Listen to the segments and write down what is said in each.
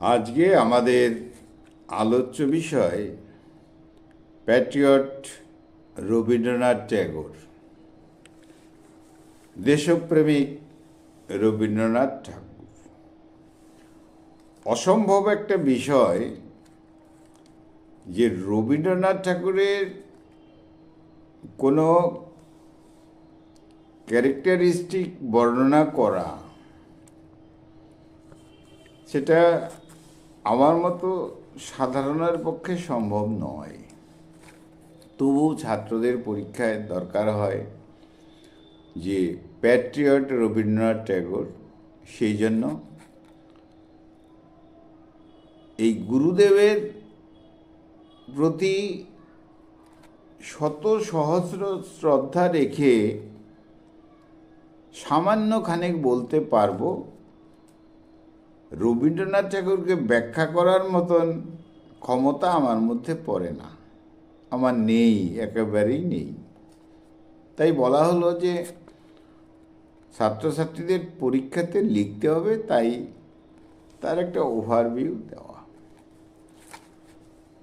আজকে আমাদের আলোচ্য বিষয় প্যাট্রিয়ট রবীন্দ্রনাথ ট্যাগর। দেশপ্রেমিক রবীন্দ্রনাথ ঠাকুর। অসম্ভব একটা বিষয় যে রবীন্দ্রনাথ ঠাকুরের কোনো ক্যারেক্টারিস্টিক বর্ণনা করা, সেটা আমার মতো সাধারণের পক্ষে সম্ভব নয়। তবু ছাত্রদের পরীক্ষায় দরকার হয় যে প্যাট্রিয়ট রবীন্দ্রনাথ ট্যাগর। সেই জন্য এই গুরুদেবের প্রতি শত সহস্র শ্রদ্ধা রেখে সামান্য খানিক বলতে পারবো, রবীন্দ্রনাথ ঠাকুরকে ব্যাখ্যা করার মতন ক্ষমতা আমার মধ্যে পড়ে না, আমার নেই, একেবারেই নেই। তাই বলা হলো যে ছাত্রছাত্রীদের পরীক্ষাতে লিখতে হবে, তাই তার একটা ওভারভিউ দেওয়া।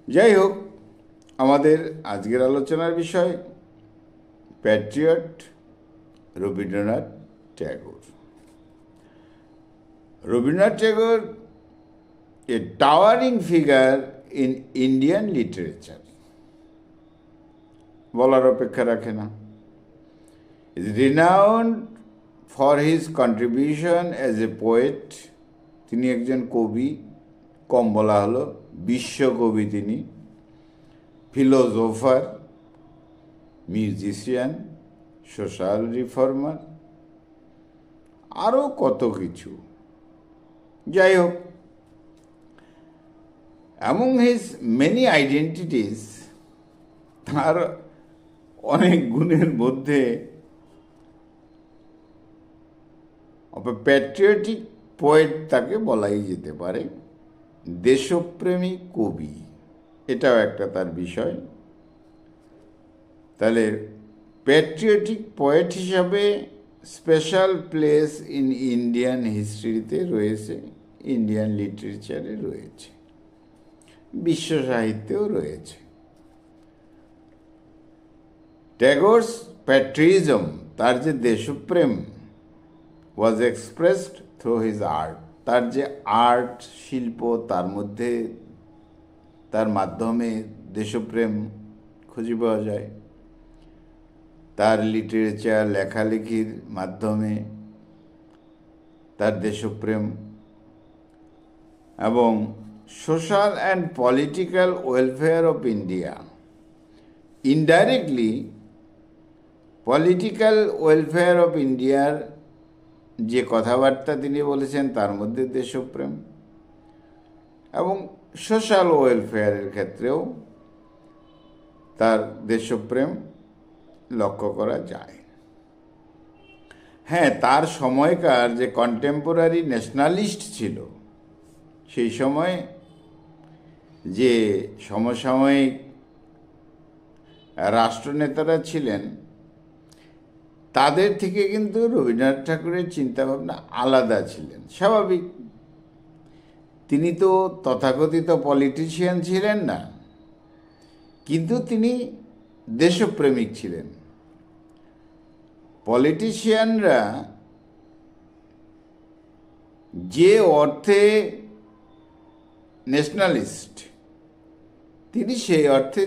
যাই হোক, আমাদের আজকের আলোচনার বিষয় Patriot Rabindranath Tagore. Rabindranath Tagore A towering figure in Indian literature, বলার অপেক্ষা রাখে না। Is renowned for his contribution as a poet. তিনি একজন কবি, কম বলা হলো বিশ্বকবি তিনি। ফিলোসোফার, মিউজিশিয়ান, সোশ্যাল রিফর্মার, আরও কত কিছু। যাই হোক, অ্যামং হিজ মেনি আইডেন্টিটিস, তার অনেক গুণের মধ্যে প্যাট্রিয়টিক পোয়েট তাকে বলাই যেতে পারে। দেশপ্রেমী কবি, এটাও একটা তার বিষয়। তাহলে প্যাট্রিয়টিক পোয়েট হিসাবে স্পেশাল প্লেস ইন ইন্ডিয়ান হিস্ট্রিতে রয়েছে, ইন্ডিয়ান লিটারেচারে রয়েছে, বিশ্ব সাহিত্যেও রয়েছে। ট্যাগরস প্যাট্রিজম, তার যে দেশপ্রেম, ওয়াজ এক্সপ্রেসড থ্রু হিজ আর্ট। তার যে আর্ট শিল্প, তার মধ্যে, তার মাধ্যমে দেশপ্রেম খুঁজে পাওয়া যায়। তার লিটারেচার, লেখালেখির মাধ্যমে তার দেশপ্রেম এবং social and political welfare of India. Indirectly political welfare of ইন্ডিয়ার যে কথাবার্তা তিনি বলেছেন, তার মধ্যে দেশপ্রেম, এবং সোশ্যাল ওয়েলফেয়ারের ক্ষেত্রেও তার দেশপ্রেম লক্ষ্য করা যায়। হ্যাঁ, তার সময়কার যে কন্টেম্পোরারি ন্যাশনালিস্ট ছিল, সেই সময় যে সমসাময়িক রাষ্ট্রনেতারা ছিলেন, তাদের থেকে কিন্তু রবীন্দ্রনাথ ঠাকুরের চিন্তাভাবনা আলাদা ছিলেন। স্বাভাবিক, তিনি তো তথাকথিত পলিটিশিয়ান ছিলেন না, কিন্তু তিনি দেশপ্রেমিক ছিলেন। পলিটিশিয়ানরা যে অর্থে ন্যাশনালিস্ট, তিনি সেই অর্থে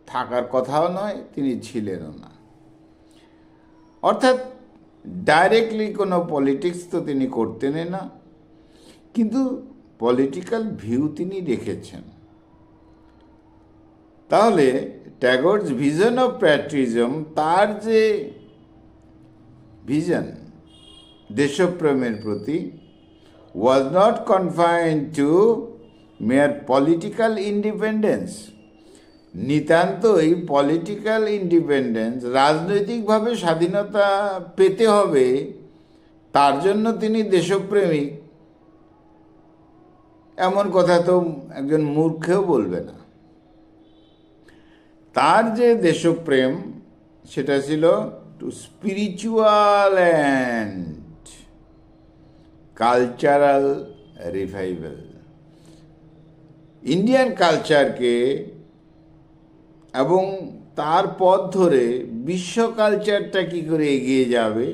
থাকার কথাও নয়, তিনি ছিলেনও না। অর্থাৎ ডাইরেক্টলি কোনো পলিটিক্স তো তিনি করতেনই না, কিন্তু পলিটিক্যাল ভিউ তিনি রেখেছেন। তাহলে ট্যাগরস ভিশন অফ প্যাট্রিজম, তার যে ভিশন দেশপ্রেমের প্রতি, was not confined to mere political independence. নিতান্তই পলিটিক্যাল ইন্ডিপেন্ডেন্স, রাজনৈতিকভাবে স্বাধীনতা পেতে হবে, তার জন্য তিনি দেশপ্রেমিক, এমন কথা তো একজন মূর্খেও বলবে না। তার যে দেশপ্রেম, সেটা ছিল to spiritual and cultural revival. Indian কালচারকে এবং তার পথ ধরে বিশ্ব কালচারটা কী করে এগিয়ে যাবে,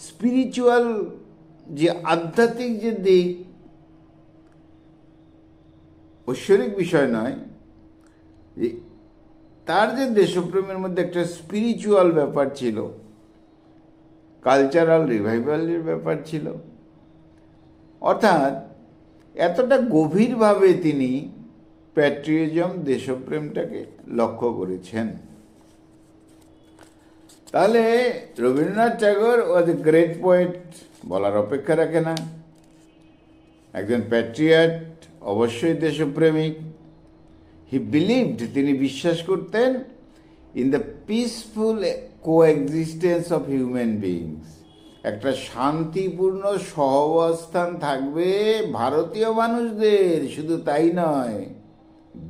স্পিরিচুয়াল যে আধ্যাত্মিক যে দিক, ঐশ্বরিক বিষয় নয়, যে তার যে দেশপ্রেমের মধ্যে একটা স্পিরিচুয়াল ব্যাপার ছিল, কালচারাল রিভাইভালের ব্যাপার ছিল। অর্থাৎ এতটা গভীরভাবে তিনি প্যাট্রিয়টিজম, দেশপ্রেমটাকে লক্ষ্য করেছেন। তাহলে রবীন্দ্রনাথ ট্যাগর ওয়াজ এ গ্রেট পোয়েট বলার অপেক্ষা রাখে না। একজন প্যাট্রিয়ট, অবশ্যই দেশপ্রেমিক। হি বিলিভড, তিনি বিশ্বাস করতেন, in the peaceful coexistence of human beings. একটা শান্তিপূর্ণ সহাবস্থান থাকবে ভারতীয় মানুষদের, শুধু তাই নয়,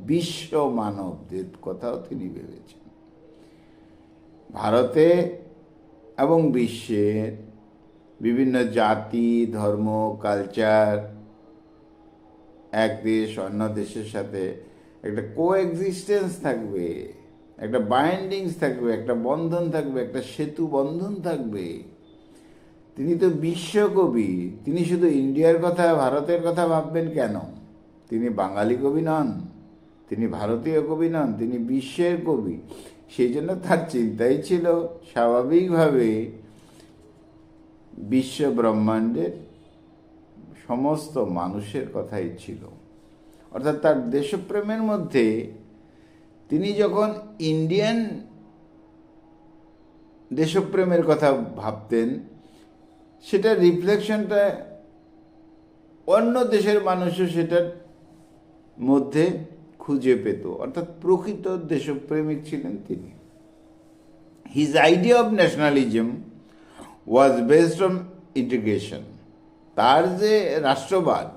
বিশ্ব মানবদের কথাও তিনি ভেবেছেন। ভারতে এবং বিশ্বের বিভিন্ন জাতি, ধর্ম, কালচার, এক দেশ অন্য দেশের সাথে একটা কোএক্সিস্টেন্স থাকবে, একটা বাইন্ডিংস থাকবে, একটা বন্ধন থাকবে, একটা সেতু বন্ধন থাকবে। তিনি তো বিশ্বকবি, তিনি শুধু ইন্ডিয়ার কথা, ভারতের কথা ভাববেন কেন? তিনি বাঙালি কবি নন, তিনি ভারতীয় কবি নন, তিনি বিশ্বের কবি। সেই জন্য তার চিন্তাই ছিল স্বাভাবিকভাবে বিশ্ব ব্রহ্মাণ্ডের সমস্ত মানুষের কথাই ছিল। অর্থাৎ তার দেশপ্রেমের মধ্যে তিনি যখন ইন্ডিয়ান দেশপ্রেমের কথা ভাবতেন, সেটার রিফ্লেকশনটা অন্য দেশের মানুষও সেটার মধ্যে খুঁজে পেত। অর্থাৎ প্রকৃত দেশপ্রেমিক ছিলেন তিনি। His idea of nationalism was based on integration. তার যে রাষ্ট্রবাদ,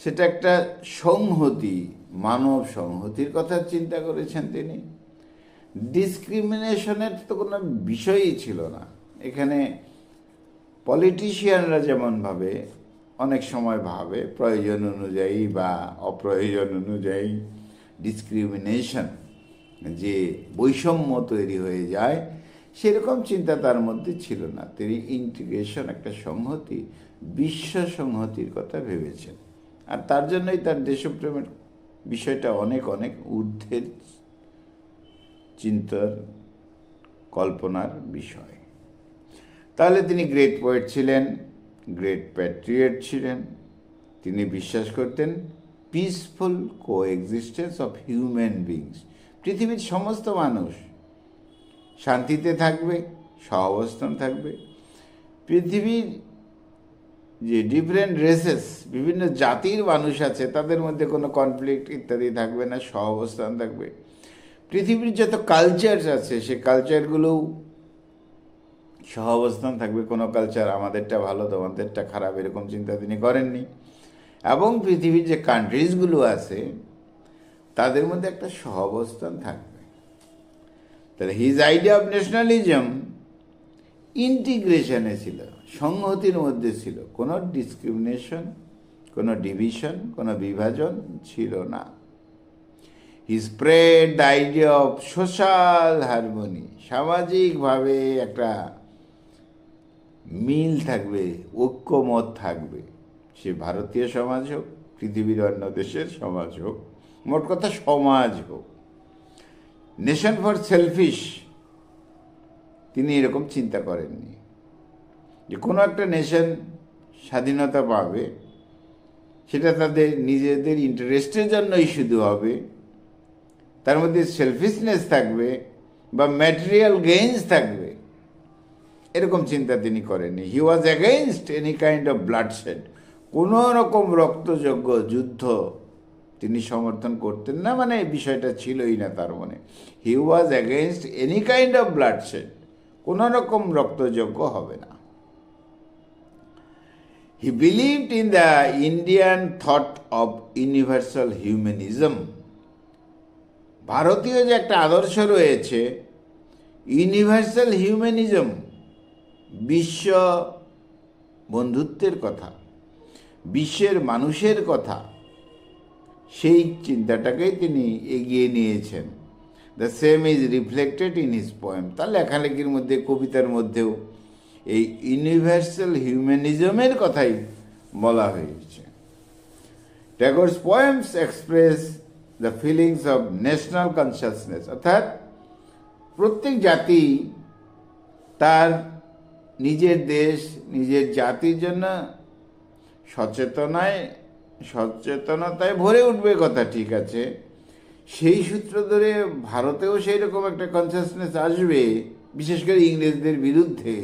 সেটা একটা সংহতি, মানব সংহতির কথা চিন্তা করেছেন তিনি। ডিসক্রিমিনেশনের তো কোনো বিষয়ই ছিল না এখানে। পলিটিশিয়ানরা যেমন ভাবে, অনেক সময় ভাবে প্রয়োজন অনুযায়ী বা অপ্রয়োজন অনুযায়ী ডিসক্রিমিনেশন, যে বৈষম্য তৈরি হয়ে যায়, সেরকম চিন্তা তার মধ্যে ছিল না। তিনি ইন্টিগ্রেশন, একটা সংহতি, বিশ্ব সংহতির কথা ভেবেছেন। আর তার জন্যই তার দেশপ্রেমের বিষয়টা অনেক অনেক ঊর্ধ্বের চিন্তার, কল্পনার বিষয়। তাহলে তিনি গ্রেট পোয়েট ছিলেন, গ্রেট প্যাট্রিয়ট ছিলেন। তিনি বিশ্বাস করতেন peaceful coexistence of human beings. পৃথিবীর সমস্ত মানুষ শান্তিতে থাকবে, সহাবস্থান থাকবে। পৃথিবীর যে ডিফারেন্ট রেসেস, বিভিন্ন জাতির মানুষ আছে, তাদের মধ্যে কোনো কনফ্লিক্ট ইত্যাদি থাকবে না, সহাবস্থান থাকবে। পৃথিবীর যত কালচার আছে, সে কালচারগুলোও সহাবস্থান থাকবে। কোনো কালচার আমাদেরটা ভালো, তোমাদেরটা খারাপ, এরকম চিন্তা তিনি করেননি। এবং পৃথিবীর যে কান্ট্রিজগুলো আছে, তাদের মধ্যে একটা সহাবস্থান থাকবে। তাহলে হিজ আইডিয়া অফ ন্যাশনালিজম ইন্টিগ্রেশনে ছিল, সংহতির মধ্যে ছিল। কোনো ডিসক্রিমিনেশন, কোনো ডিভিশন, কোনো বিভাজন ছিল না। He spread the idea of social harmony. সামাজিকভাবে একটা মিল থাকবে, ঐক্যমত থাকবে, সে ভারতীয় সমাজ হোক, পৃথিবীর অন্য দেশের সমাজ হোক, মোট কথা সমাজ হোক। নেশন ফর সেলফিশ তিনি এরকম চিন্তা করেননি যে কোনো একটা নেশন স্বাধীনতা পাবে, সেটা তাদের নিজেদের ইন্টারেস্টের জন্যই শুধু হবে, তার মধ্যে সেলফিশনেস থাকবে বা ম্যাটেরিয়াল গেইনস থাকবে, এরকম চিন্তা তিনি করেননি। He was against any kind of bloodshed. কোনো রকম রক্তযজ্ঞ, যুদ্ধ তিনি সমর্থন করতেন না, মানে এই বিষয়টা ছিলই না তার মনে। He was against any kind of bloodshed, কোনো রকম রক্তযজ্ঞ হবে না। He believed in the Indian thought of universal humanism. ভারতীয় যে একটা আদর্শ রয়েছে, ইউনিভার্সাল হিউম্যানিজম, বিশ্ব বন্ধুত্বের কথা, বিশ্বের মানুষের কথা, সেই চিন্তাটাকেই তিনি এগিয়ে নিয়েছেন। The same is reflected in his poem. তার লেখালেখির মধ্যে, কবিতার মধ্যেও এই ইউনিভার্সাল হিউম্যানিজমের কথাই বলা হয়েছে। Tagore's poems express the feelings of national consciousness, অর্থাৎ প্রত্যেক জাতি তার নিজের দেশ, নিজের জাতির জন্য সচেতনতায় ভরে উঠবে, কথা ঠিক আছে। সেই সূত্র ধরে ভারতেও সেই রকম একটা কনসাসনেস আসবে, বিশেষ করে ইংরেজদের বিরুদ্ধে,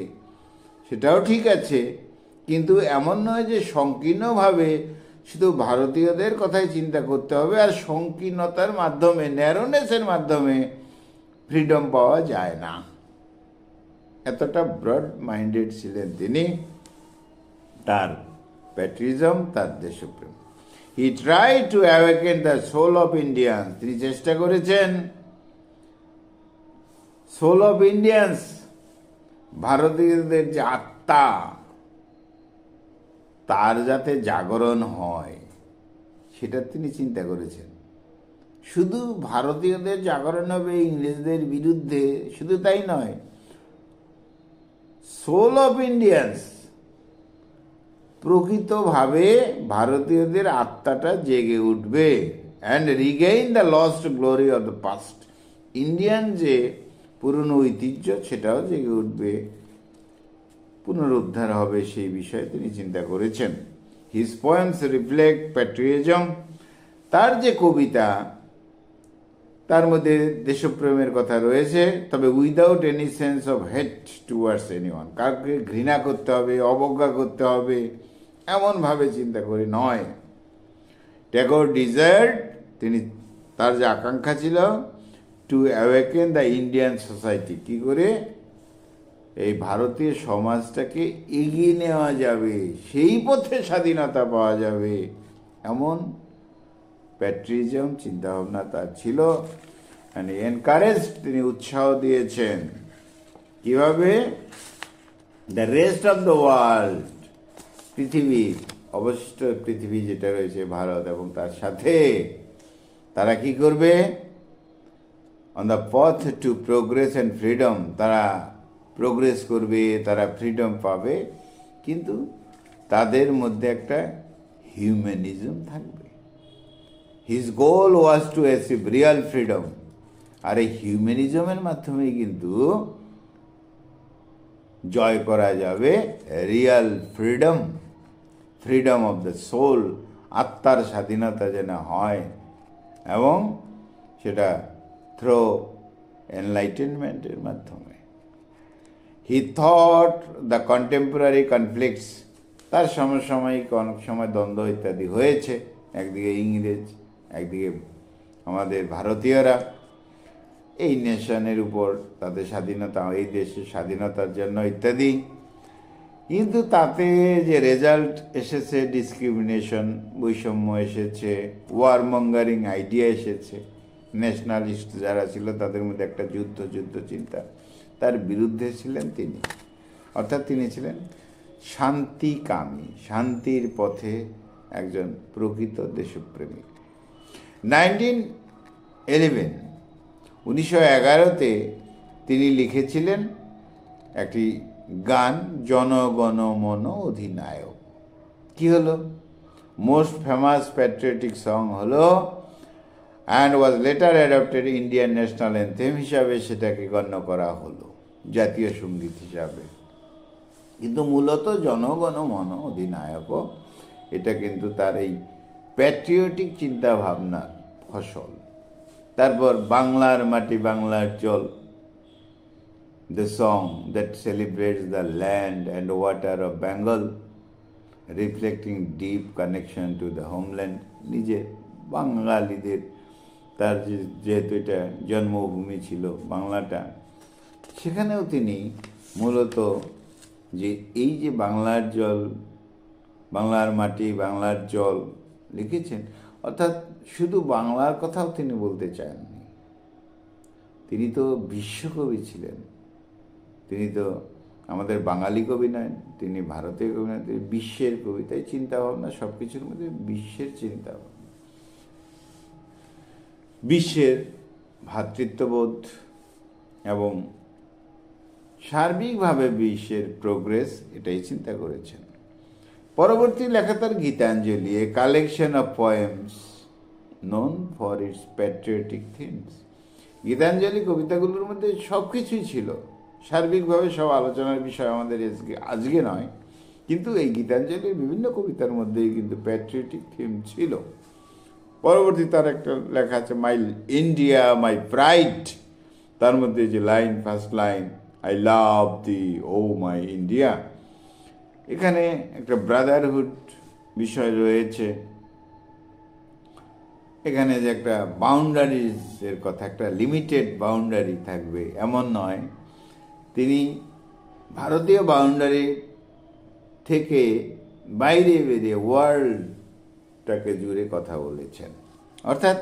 সেটাও ঠিক আছে। কিন্তু এমন নয় যে সংকীর্ণভাবে শুধু ভারতীয়দের কথাই চিন্তা করতে হবে, আর সংকীর্ণতার মাধ্যমে, ন্যারোনেসের মাধ্যমে ফ্রিডম পাওয়া যায় না। এতটা ব্রড মাইন্ডেড ছিলেন তিনি। তার প্যাট্রিজম, তার দেশপ্রেম। He try to awaken the soul of Indians. তিনি চেষ্টা করেছেন সোল অফ ইন্ডিয়ান্স, ভারতীয়দের যে আত্মা, তার যাতে জাগরণ হয় সেটা তিনি চিন্তা করেছেন। শুধু ভারতীয়দের জাগরণ হবে ইংরেজদের বিরুদ্ধে, শুধু তাই নয়, সোল অফ ইন্ডিয়ান্স, প্রকৃতভাবে ভারতীয়দের আত্মাটা জেগে উঠবে। And Regain the lost glory of the past. Indian যে পুরনো ঐতিহ্য সেটাও জেগে উঠবে, পুনরুদ্ধার হবে, সেই বিষয়ে তিনি চিন্তা করেছেন। His poems reflect patriotism. তার যে কবিতা, তার মধ্যে দেশপ্রেমের কথা রয়েছে, তবে without any sense of hate towards anyone. কাউকে ঘৃণা করতে হবে, অবজ্ঞা করতে হবে, এমনভাবে চিন্তা করে নয়। ট্যাগর ডিজায়ার্ড, তিনি, তার যে আকাঙ্ক্ষা ছিল, to awaken the Indian society. কি করে এই ভারতীয় সমাজটাকে এগিয়ে নেওয়া যাবে, সেই পথে স্বাধীনতা পাওয়া যাবে, এমন প্যাট্রিজম চিন্তাভাবনা তার ছিল। এনকারেজ, তিনি উৎসাহ দিয়েছেন। কিভাবে? The rest of the world, পৃথিবীর অবশিষ্ট পৃথিবী যেটা রয়েছে ভারত এবং তার সাথে, তারা কি করবে? অন দ্য পথ টু প্রোগ্রেস অ্যান্ড ফ্রিডম, তারা প্রোগ্রেস করবে, তারা ফ্রিডম পাবে, কিন্তু তাদের মধ্যে একটা হিউম্যানিজম থাকবে। His goal was to achieve real freedom. আর এই হিউম্যানিজমের মাধ্যমেই কিন্তু জয় করা যাবে real freedom, freedom of the soul, আত্মার স্বাধীনতা যেন হয়, এবং সেটা থ্রো এনলাইটেনমেন্টের মাধ্যমে। He thought the contemporary conflicts, তার সমসাময়িক অনেক সময় দ্বন্দ্ব ইত্যাদি হয়েছে, একদিকে ইংরেজ, একদিকে আমাদের ভারতীয়রা, এই নেশনের উপর তাদের স্বাধীনতা, এই দেশের স্বাধীনতার জন্য ইত্যাদি। কিন্তু তাতে যে রেজাল্ট এসেছে, ডিসক্রিমিনেশন, বৈষম্য এসেছে, ওয়ারমঙ্গারিং আইডিয়া এসেছে। ন্যাশনালিস্ট যারা ছিল তাদের মধ্যে একটা যুদ্ধ চিন্তা, তার বিরুদ্ধে ছিলেন তিনি। অর্থাৎ তিনি ছিলেন শান্তিকামী, শান্তির পথে একজন প্রকৃত দেশপ্রেমিক। 1911 তিনি লিখেছিলেন একটি গান, জনগণ মন অধিনায়ক। কি হলো? মোস্ট ফেমাস প্যাট্রিয়টিক সং হলো, and was letter adopted Indian national anthem হিসাবে সেটাকে গণ্য করা হলো, জাতীয় সঙ্গীত হিসাবে। কিন্তু মূলত জনগণ মন অধিনায়ক, এটা কিন্তু তার এই প্যাট্রিয়টিক চিন্তা ভাবনার ফসল। তারপর বাংলার মাটি বাংলার জল, the song that celebrates the land and water of Bengal, reflecting deep connection to the homeland. নিজে বাঙালিদের, তার যেহেতু এটা জন্মভূমি ছিল বাংলাটা, সেখানেও তিনি মূলত যে এই যে বাংলার জল, বাংলার মাটি বাংলার জল লিখেছেন, অর্থাৎ শুধু বাংলার কথাও তিনি বলতে চাননি। তিনি তো বিশ্বকবি ছিলেন, তিনি তো আমাদের বাঙালি কবি নয়, তিনি ভারতীয় কবি নয়, তিনি বিশ্বের কবি। তাই চিন্তাভাবনা সব কিছুর মধ্যে বিশ্বের চিন্তাভাবনা। বিশ্বের ভ্রাতৃত্ববোধ এবং সার্বিকভাবে বিশ্বের প্রোগ্রেস, এটাই চিন্তা করেছেন। পরবর্তী লেখা তার Gitanjali, a collection of poems known for its patriotic themes. Gitanjali কবিতাগুলোর মধ্যে সব কিছুই ছিল, সার্বিকভাবে সব আলোচনার বিষয় আমাদের আজকে নয়, কিন্তু এই গীতাঞ্জলির বিভিন্ন কবিতার মধ্যেই কিন্তু প্যাট্রিয়টিক থিম ছিল। পরবর্তী তার একটা লেখা আছে মাই ইন্ডিয়া মাই প্রাইড, তার মধ্যে যে line, first line, I love thee O my India, এখানে একটা ব্রাদারহুড বিষয় রয়েছে। এখানে যে একটা বাউন্ডারিজের কথা, একটা লিমিটেড বাউন্ডারি থাকবে এমন নয়, তিনি ভারতীয় বাউন্ডারি থেকে বাইরে বেরিয়ে ওয়ার্ল্ডটাকে জুড়ে কথা বলেছেন। অর্থাৎ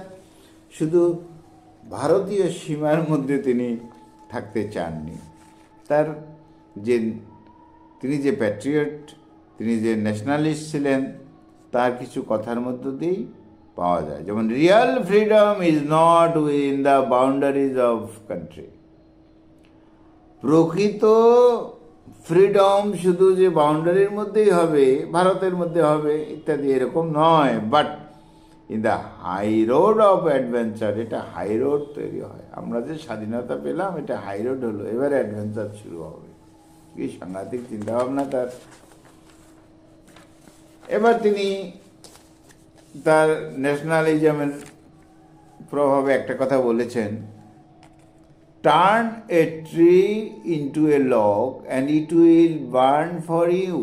শুধু ভারতীয় সীমার মধ্যে তিনি থাকতে চাননি। তার যে তিনি যে প্যাট্রিয়ট, তিনি যে ন্যাশনালিস্ট ছিলেন, তার কিছু কথার মধ্য দিয়েই পাওয়া যায়। যেমন Real freedom is not win the boundaries of country. প্রকৃত ফ্রিডম শুধু যে বাউন্ডারির মধ্যেই হবে, ভারতের মধ্যে হবে ইত্যাদি এরকম নয়, but in the high road of adventure, এটা হাই রোড তৈরি হয়। আমরা যে স্বাধীনতা পেলাম, এটা হাই রোড হলো, এবারে অ্যাডভেঞ্চার শুরু হবে। কি সাংঘাতিক চিন্তাভাবনা তার। এবার তিনি তার ন্যাশনালিজমের প্রভাবে একটা কথা বলেছেন, turn a tree into a log and it will burn for you.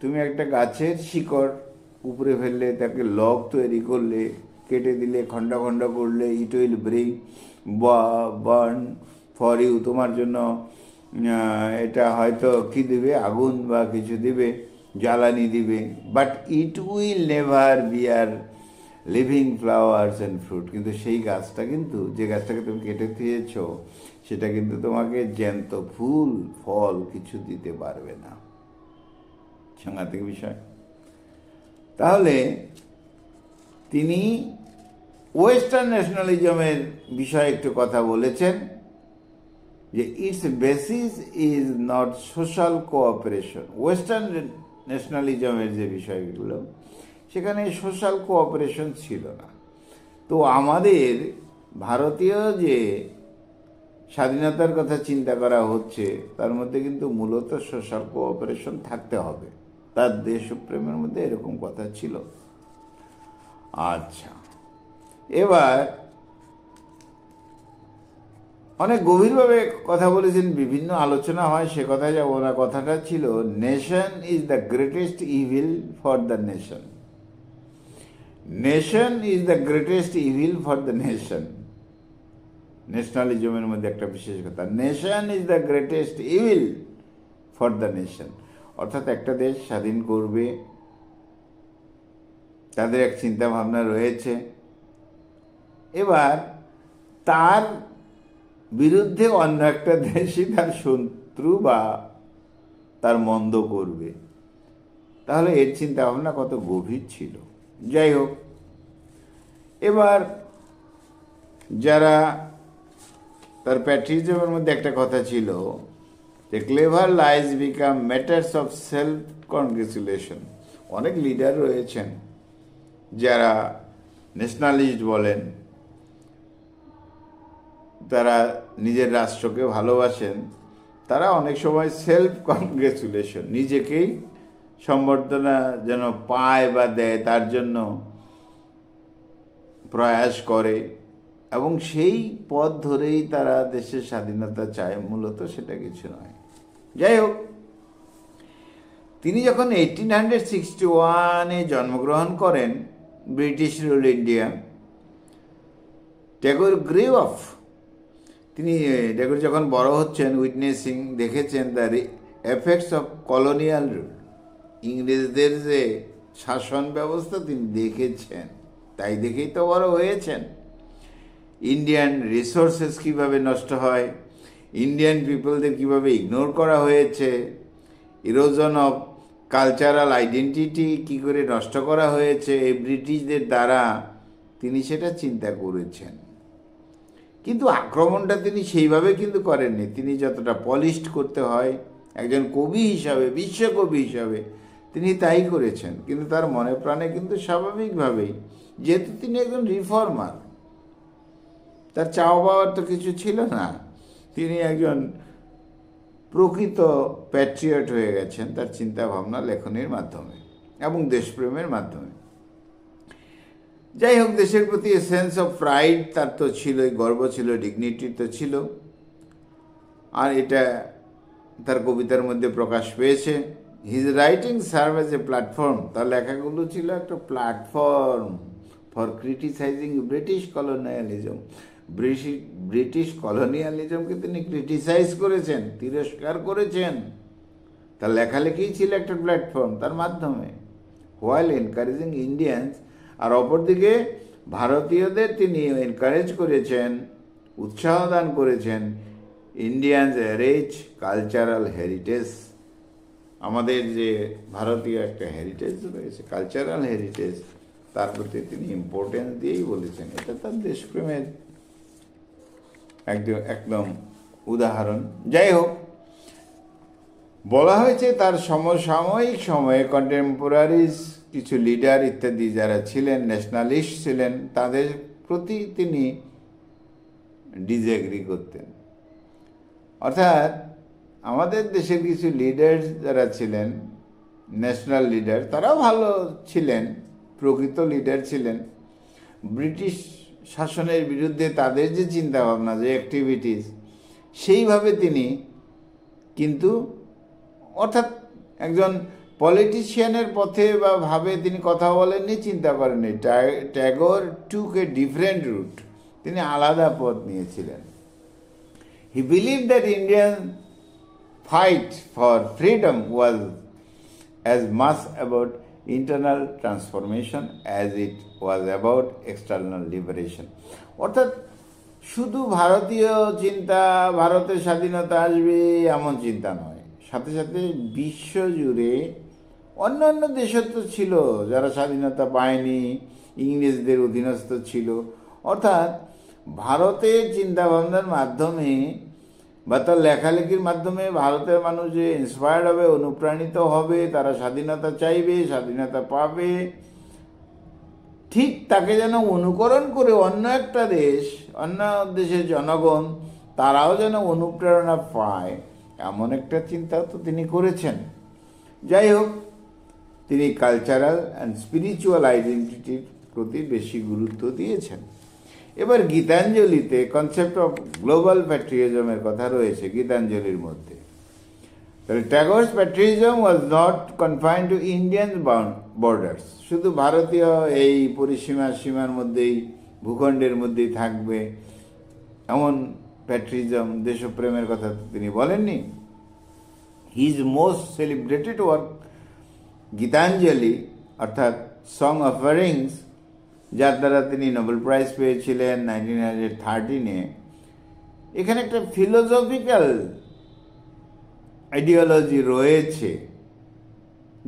তুমি একটা গাছের শিকড় উপরে ফেললে, তাকে লগ তৈরি করলে, কেটে দিলে, খণ্ড খণ্ড করলে, it will bring burn for you, তোমার জন্য এটা হয়তো কি দিবে, আগুন বা কিছু দিবে, জ্বালানি দিবে, but it will never bear living flowers and fruit. কিন্তু সেই গাছটা কিন্তু, যে গাছটাকে তুমি কেটে দিয়েছ, সেটা কিন্তু তোমাকে জ্যান্ত ফুল ফল কিছু দিতে পারবে না। সাংঘাতিক বিষয়। তাহলে তিনি ওয়েস্টার্ন ন্যাশনালিজমের বিষয়ে একটু কথা বলেছেন, যে its basis is not social cooperation. Western ন্যাশনালিজমের যে বিষয়গুলো, সেখানে সোশ্যাল কোঅপারেশন ছিল না। তো আমাদের ভারতীয় যে স্বাধীনতার কথা চিন্তা করা হচ্ছে, তার মধ্যে কিন্তু মূলত সোশ্যাল কোঅপারেশন থাকতে হবে। তার দেশপ্রেমের মধ্যে এরকম কথা ছিল। আচ্ছা, এবার অনেক গভীরভাবে কথা বলেছেন, বিভিন্ন আলোচনা হয়, সে কথায় যাব না। কথাটা ছিল, nation is the greatest evil for the nation. Nation is the greatest evil for the nation. ন্যাশনালিজমের মধ্যে একটা বিশেষ কথা, nation is the greatest evil for the nation. অর্থাৎ একটা দেশ স্বাধীন করবে, তাদের এক চিন্তা ভাবনা রয়েছে। এবার তার বিরুদ্ধে অন্য একটা দেশই তার শত্রু বা তার মন্দ করবে, তাহলে এর চিন্তা ভাবনা কত গভীর ছিল। যাই হোক, এবার যারা তার প্যাট্রিয়টিজমের মধ্যে একটা কথা ছিল, যে clever lies become matters of self congratulation. অনেক লিডার রয়েছেন যারা ন্যাশনালিস্ট বলেন, তারা নিজের রাষ্ট্রকে ভালোবাসেন, তারা অনেক সময় সেলফ কনগ্রেচুলেশন, নিজেকেই সম্বর্ধনা যেন পায় বা দেয় তার জন্য প্রয়াস করে, এবং সেই পথ ধরেই তারা দেশের স্বাধীনতা চায়। মূলত সেটা কিছু নয়। যাই হোক, তিনি যখন 1861-এ জন্মগ্রহণ করেন, British rule India, Tagore grave of. Tagore যখন বড় হচ্ছেন, উইটনেসিং, দেখেছেন the effects of colonial rule. ইংরেজদের যে শাসন ব্যবস্থা তিনি দেখেছেন, তাই দেখেই তো বড় হয়েছেন। ইন্ডিয়ান রিসোর্সেস কীভাবে নষ্ট হয়, ইন্ডিয়ান পিপলদের কীভাবে ইগনোর করা হয়েছে, ইরোজন অফ কালচারাল আইডেন্টিটি কী করে নষ্ট করা হয়েছে এই ব্রিটিশদের দ্বারা, তিনি সেটা চিন্তা করেছেন। কিন্তু আক্রমণটা তিনি সেইভাবে কিন্তু করেননি। তিনি যতটা পলিশড করতে হয় একজন কবি হিসাবে, বিশ্বকবি হিসাবে তিনি তাই করেছেন। কিন্তু তার মনে প্রাণে কিন্তু স্বাভাবিকভাবেই, যেহেতু তিনি একজন রিফর্মার, তার চাওয়া পাওয়ার তো কিছু ছিল না, তিনি একজন প্রকৃত প্যাট্রিয়ট হয়ে গেছেন তার চিন্তা ভাবনা লেখনের মাধ্যমে এবং দেশপ্রেমের মাধ্যমে। যাই হোক, দেশের প্রতি সেন্স অফ প্রাইড তার তো ছিলই, গর্ব ছিল, ডিগনিটি তো ছিল, আর এটা তার কবিতার মধ্যে প্রকাশ পেয়েছে। His writing serve as a platform, তার লেখাগুলো ছিল একটা platform for criticising British colonialism. British কলোনিয়ালিজমকে তিনি ক্রিটিসাইজ করেছেন, তিরস্কার করেছেন। তার লেখালেখি ছিল একটা প্ল্যাটফর্ম তার মাধ্যমে, হোয়াইল এনকারেজিং ইন্ডিয়ানস, আর অপরদিকে ভারতীয়দের তিনি এনকারেজ করেছেন, উৎসাহ দান করেছেন ইন্ডিয়ানস রিচ কালচারাল হেরিটেজ, আমাদের যে ভারতীয় একটা হেরিটেজ রয়েছে, কালচারাল হেরিটেজ, তার প্রতি তিনি ইম্পর্টেন্স দিয়েই বলেছেন। এটা তার দেশপ্রেমের একদম উদাহরণ। যাই হোক, বলা হয়েছে তার সমসাময়িক সময়ে কন্টেম্পোরারিজ কিছু লিডার ইত্যাদি যারা ছিলেন, ন্যাশনালিস্ট ছিলেন, তাদের প্রতি তিনি ডিসএগ্রি করতেন। অর্থাৎ আমাদের দেশের কিছু লিডার যারা ছিলেন, ন্যাশনাল লিডার, তারাও ভালো ছিলেন, প্রকৃত লিডার ছিলেন। ব্রিটিশ শাসনের বিরুদ্ধে তাদের যে চিন্তাভাবনা, যে অ্যাক্টিভিটিস, সেইভাবে তিনি কিন্তু, অর্থাৎ একজন পলিটিশিয়ানের পথে বা ভাবে তিনি কথা বলেননি, চিন্তা করেননি। ট্যাগর টুক এ ডিফারেন্ট রুট, তিনি আলাদা পথ নিয়েছিলেন। হি believe that Indian fight for freedom was as much about internal transformation as it was about external liberation. অর্থাৎ শুধু ভারতীয় চিন্তা, ভারতের স্বাধীনতা আসবে এমন চিন্তা নয়, সাথে সাথে বিশ্ব জুড়ে অন্য অন্য দেশও তো ছিল যারা স্বাধীনতা পায়নি, ইংরেজদের অধীনস্থ ছিল। অর্থাৎ ভারতের চিন্তাভাবনার মাধ্যমে বা তার লেখালেখির মাধ্যমে ভারতের মানুষ যে ইন্সপায়ার্ড হবে, অনুপ্রাণিত হবে, তারা স্বাধীনতা চাইবে, স্বাধীনতা পাবে, ঠিক তাকে যেন অনুকরণ করে অন্য একটা দেশ, অন্য দেশের জনগণ তারাও যেন অনুপ্রেরণা পায়, এমন একটা চিন্তা তো তিনি করেছেন। যাই হোক, তিনি কালচারাল অ্যান্ড স্পিরিচুয়াল আইডেন্টিটির প্রতি বেশি গুরুত্ব দিয়েছেন। এবার গীতাঞ্জলিতে কনসেপ্ট অফ গ্লোবাল প্যাট্রিয়টিজমের কথা রয়েছে গীতাঞ্জলির মধ্যে। তাহলে Tagore's patriotism was not confined to Indian borders, শুধু ভারতীয় এই সীমার মধ্যেই, ভূখণ্ডের মধ্যেই থাকবে এমন প্যাট্রিয়টিজম, দেশপ্রেমের কথা তিনি বলেননি। His most celebrated work Gitanjali, অর্থাৎ সং অফারিংস, যার দ্বারা তিনি নোবেল প্রাইজ পেয়েছিলেন 1913-এ, এখানে একটা ফিলোসফিক্যাল আইডিওলজি রয়েছে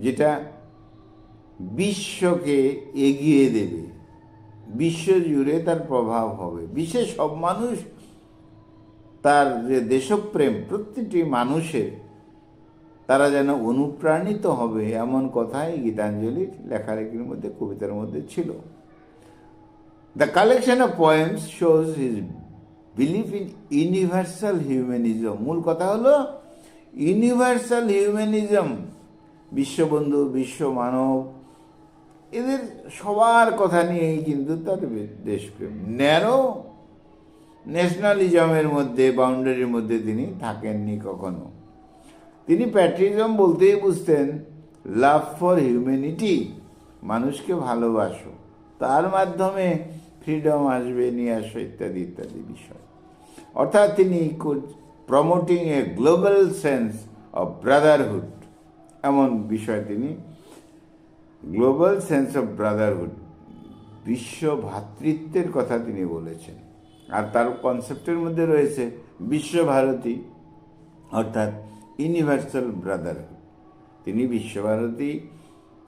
যেটা বিশ্বকে এগিয়ে দেবে, বিশ্ব জুড়ে তার প্রভাব হবে, বিশ্বের সব মানুষ তার যে দেশপ্রেম, প্রতিটি মানুষের তারা যেন অনুপ্রাণিত হবে, এমন কথাই গীতাঞ্জলির লেখালেখির মধ্যে, কবিতার মধ্যে ছিল। The collection of poems shows his belief in universal humanism. মূল কথা হলো ইউনিভার্সাল হিউম্যানিজম, বিশ্ববন্ধু, বিশ্ব মানব, এদের সবার কথা নিয়েই কিন্তু তার দেশপ্রেম। ন্যারো ন্যাশনালিজমের মধ্যে, বাউন্ডারির মধ্যে তিনি থাকেননি কখনো। তিনি প্যাট্রিয়টিজম বলতেই বুঝতেন লাভ ফর হিউম্যানিটি, মানুষকে ভালোবাসো, তার মাধ্যমে ফ্রিডম আসবে, নিয়ে আসো, ইত্যাদি ইত্যাদি বিষয়। অর্থাৎ তিনি promoting A global sense of Brotherhood, এমন বিষয় তিনি, গ্লোবাল সেন্স অফ ব্রাদারহুড, বিশ্ব ভ্রাতৃত্বের কথা তিনি বলেছেন। আর তার কনসেপ্টের মধ্যে রয়েছে বিশ্বভারতী, অর্থাৎ ইউনিভার্সাল ব্রাদারহুড। তিনি বিশ্বভারতী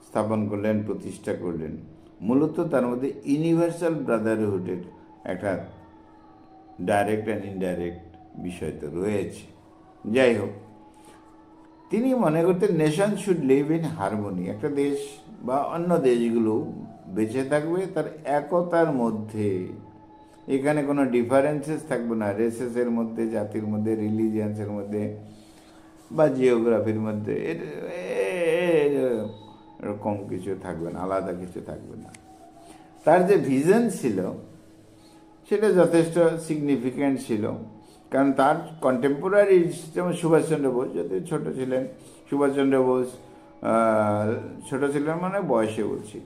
স্থাপন করলেন, প্রতিষ্ঠা করলেন। মূলত তার মধ্যে ইউনিভার্সাল ব্রাদারহুডের একটা ডাইরেক্ট অ্যান্ড ইনডাইরেক্ট বিষয় তো রয়েছে। যাই হোক, তিনি মনে করতেন nation should live in harmony, একটা দেশ বা অন্য দেশগুলো বেঁচে থাকবে তার একতার মধ্যে, এখানে কোনো ডিফারেন্সেস থাকবে না, রেসেসের মধ্যে, জাতির মধ্যে, রিলিজিয়ান্সের মধ্যে বা জিওগ্রাফির মধ্যে এরকম কিছু থাকবে না, আলাদা কিছু থাকবে না। তার যে ভিশন ছিল সেটা যথেষ্ট সিগনিফিক্যান্ট ছিল, কারণ তার কন্টেম্পোরারি যেমন সুভাষচন্দ্র বোস, যদিও ছোট ছিলেন, সুভাষচন্দ্র বোস ছোট ছিলেন মানে বয়সে বলছি,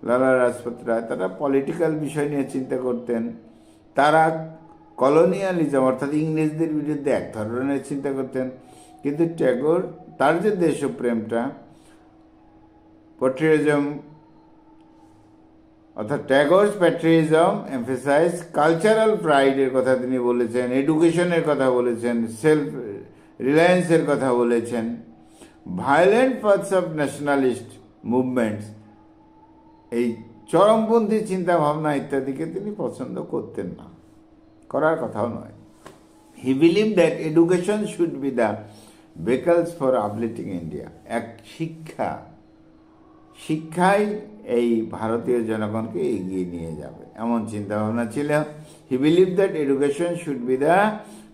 লালা রাজপত রায়, তারা পলিটিক্যাল বিষয় নিয়ে চিন্তা করতেন, তারা কলোনিয়ালিজম অর্থাৎ ইংরেজদের বিরুদ্ধে এক ধরনের চিন্তা করতেন। কিন্তু ট্যাগর তার যে দেশপ্রেমটা, প্যাট্রিয়টিজম অর্থাৎ ট্যাগরস প্যাট্রিয়টিজম এমফেসাইজ কালচারাল প্রাইডের কথা তিনি বলেছেন, এডুকেশনের কথা বলেছেন, সেলফ রিলায়েন্সের কথা বলেছেন, violent paths of nationalist movements, এই চরমপন্থী চিন্তা ভাবনা ইত্যাদিকে তিনি পছন্দ করতেন না, করার কথাও নয়। হি believe that education should be the vehicles for uplifting India, এক শিক্ষাই এই ভারতীয় জনগণকে এগিয়ে নিয়ে যাবে, এমন চিন্তাভাবনা ছিল। He believe that education should be the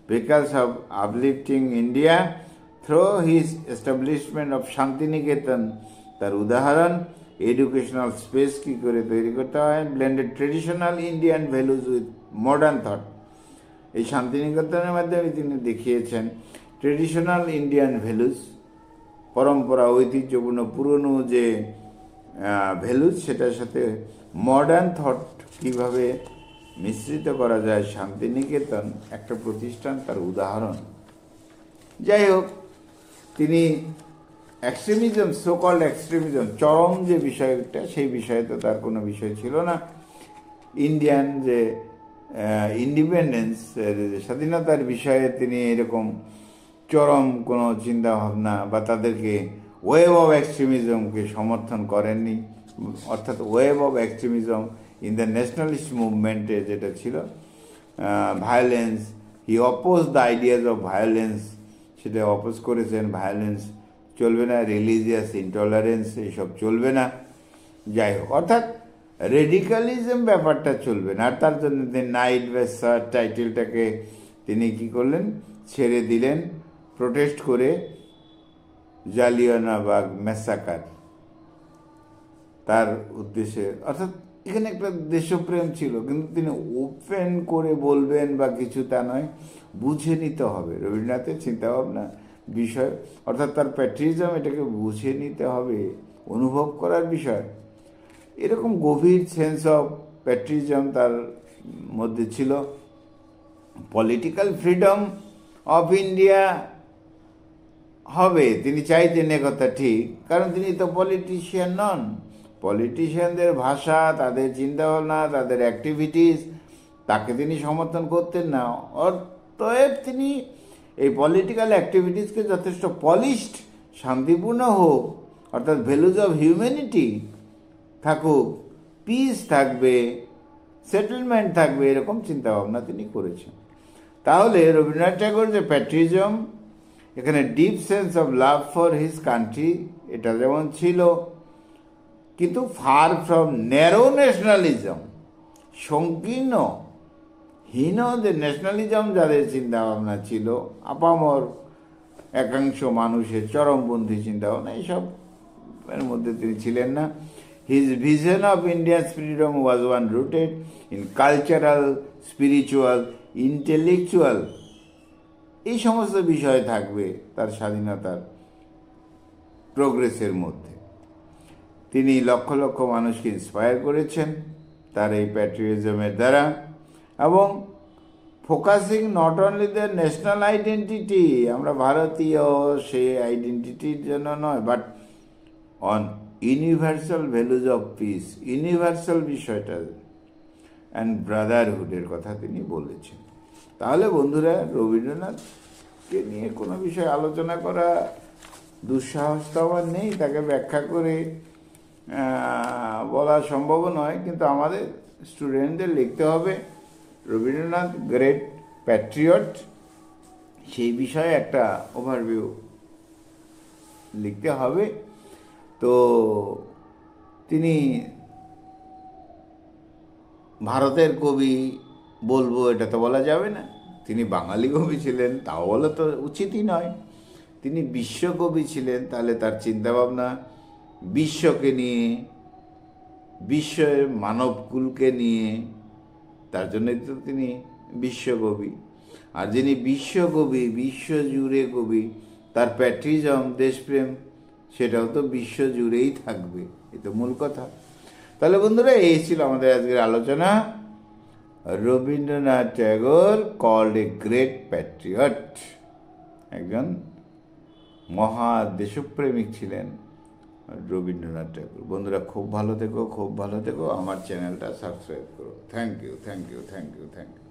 vehicles of uplifting India through his establishment of Santiniketan. তার উদাহরণ, এডুকেশনাল স্পেস কী করে তৈরি করতে হয়, blended traditional Indian values with modern thought. এই শান্তিনিকেতনের মাধ্যমে তিনি দেখিয়েছেন ট্রেডিশনাল ইন্ডিয়ান ভ্যালুজ, পরম্পরা, ঐতিহ্যপূর্ণ পুরনো যে ভ্যালুজ, সেটার সাথে মডার্ন থট কীভাবে মিশ্রিত করা যায়। শান্তিনিকেতন একটা প্রতিষ্ঠান, তার উদাহরণ। যাই হোক, তিনি এক্সট্রিমিজম, সোকল্ড এক্সট্রিমিজম, চরম যে বিষয়টা, সেই বিষয়ে তো তার কোনো বিষয় ছিল না। ইন্ডিয়ান যে ইন্ডিপেন্ডেন্স, স্বাধীনতার বিষয়ে তিনি এরকম চরম কোনো চিন্তাভাবনা বা তাদেরকে ওয়েভ অফ এক্সট্রিমিজমকে সমর্থন করেননি, অর্থাৎ wave of extremism in the nationalist মুভমেন্টে যেটা ছিল, violence, he oppose the ideas of violence, সেটা অপোজ করেছেন। ভায়োলেন্স চলবে না, রিলিজিয়াস ইনটলারেন্স এইসব চলবে না। যাই হোক, অর্থাৎ রেডিকালিজম ব্যাপারটা চলবে না। আর তার জন্য তিনি নাইট ভেসার টাইটেলটাকে তিনি কি করলেন, ছেড়ে দিলেন, প্রোটেস্ট করে জালিয়ানওয়ালাবাগ ম্যাসাকার তার উদ্দেশ্যে। অর্থাৎ এখানে একটা দেশপ্রেম ছিল, কিন্তু তিনি ওপেন করে বলবেন বা কিছু তা নয়, বুঝে নিতে হবে রবীন্দ্রনাথের চিন্তাভাবনা বিষয়, অর্থাৎ তার প্যাট্রিয়টিজম, এটাকে বুঝে নিতে হবে, অনুভব করার বিষয়। এরকম গভীর সেন্স অফ প্যাট্রিয়টিজম তার মধ্যে ছিল। পলিটিক্যাল ফ্রিডম অফ ইন্ডিয়া হবে তিনি চাইতেন, কথা ঠিক, কারণ তিনি তো পলিটিশিয়ান নন। পলিটিশিয়ানদের ভাষা, তাদের চিন্তাভাবনা, তাদের অ্যাক্টিভিটিস, তাকে তিনি সমর্থন করতেন না। অতএব তিনি এই পলিটিক্যাল অ্যাক্টিভিটিসকে যথেষ্ট পলিশড, শান্তিপূর্ণ হোক, অর্থাৎ ভ্যালুজ অফ হিউম্যানিটি থাকুক, পিস থাকবে, সেটেলমেন্ট থাকবে, এরকম চিন্তাভাবনা তিনি করেছেন। তাহলে রবীন্দ্রনাথ ঠাকুর যে প্যাট্রিয়টিজম, এখানে deep sense of love for his country, এটা যেমন ছিল, কিন্তু ফার ফ্রম ন্যারো ন্যাশনালিজম, সংকীর্ণ হীন যে ন্যাশনালিজম যাদের চিন্তাভাবনা ছিল, আপামর একাংশ মানুষের চরমপন্থী চিন্তাভাবনা, এইসব এর মধ্যে তিনি ছিলেন না। His vision of Indian freedom was one rooted in cultural, spiritual, intellectual, এই সমস্ত বিষয় থাকবে তার স্বাধীনতার প্রোগ্রেসের মধ্যে। তিনি লক্ষ লক্ষ মানুষকে ইন্সপায়ার করেছেন তার এই প্যাট্রিয়টিজমের দ্বারা, এবং focusing not only the national identity, আমরা ভারতীয় সেই আইডেন্টিটির জন্য নয়, but on universal values of piece, universal বিষয়টা অ্যান্ড ব্রাদারহুডের কথা তিনি বলেছেন। তাহলে বন্ধুরা, রবীন্দ্রনাথকে নিয়ে কোনো বিষয় আলোচনা করা দুঃসাহস তো আমার নেই, তাকে ব্যাখ্যা করে বলা সম্ভব নয়, কিন্তু আমাদের স্টুডেন্টদের লিখতে হবে রবীন্দ্রনাথ গ্রেট প্যাট্রিয়ট, সেই বিষয়ে একটা ওভারভিউ লিখতে হবে। তো তিনি ভারতের কবি বলবো এটা তো বলা যাবে না, তিনি বাঙালি কবি ছিলেন তাও বলা তো উচিতই নয়। তিনি বিশ্বকবি ছিলেন, তাহলে তার চিন্তাভাবনা বিশ্বকে নিয়ে, বিশ্বের মানবকুলকে নিয়ে, তার জন্যই তো তিনি বিশ্বকবি। আর যিনি বিশ্বকবি, বিশ্বজুড়ে কবি, তার প্যাট্রিজম, দেশপ্রেম, সেটাও তো বিশ্ব জুড়েই থাকবে, এ তো মূল কথা। তাহলে বন্ধুরা, এই ছিল আমাদের আজকের আলোচনা। Rabindranath Tagore called a great patriot, একজন মহা দেশপ্রেমিক ছিলেন রবীন্দ্রনাথ ঠাকুর। বন্ধুরা, খুব ভালো থেকো, খুব ভালো থেকো। আমার চ্যানেলটা সাবস্ক্রাইব করো। Thank you, thank you, thank you, thank you.